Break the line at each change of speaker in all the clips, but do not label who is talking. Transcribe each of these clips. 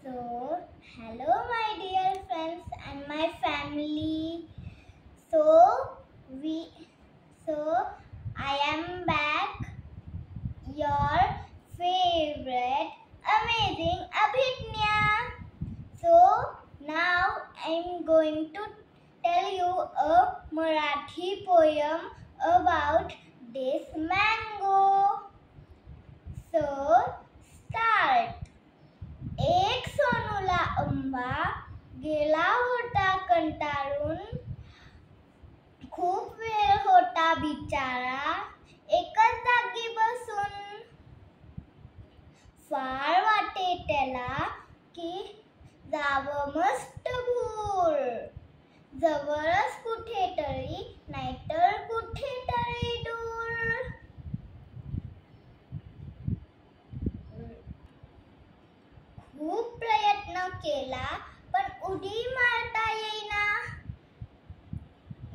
So, hello my dear friends and my family. So, we so I am back, your favorite amazing Abhidnya. So, now I'm going to tell you a Marathi poem about this mango. So, start. एक सोनूला आंबा गेला होता कंटाळून, खूप वेळ होता बिचारा एकाच जागी बसून. फार वाटे त्याला की जावं मस्त भूर, जवळच कुठेतरी नाहीतर कुठेतरी दूर. खूप प्रयत्न केला पण उडी मारता येईना.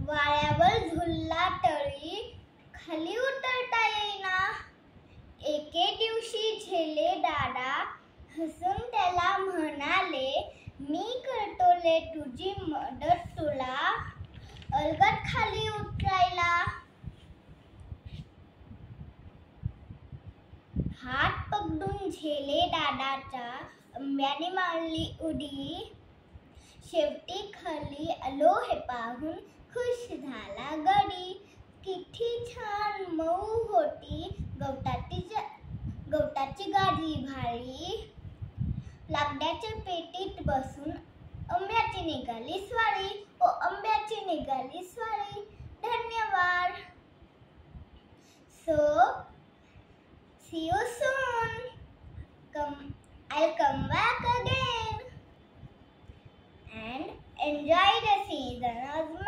वाळ्यावर झुलला तरी खाली उतरता येईना. एके दिवशी झेले दादा हसून त्याला म्हणाले, मी करतो ले तुझी मदत तुला अलगद खाली उतरायला. हात पकडून झेले दादाचा आंब्याने मारली उडी. शेवटी खाली आलो हे पाहून खुश झाला गडी. किती छान मऊ होती गवताची गादी भारी. लाकडाच्या पेटीत बसून आंब्याची निघाली स्वारी. ओ आंब्याची निघाली स्वारी. धन्यवाद. So, see you soon. I'll come back again and enjoy the season.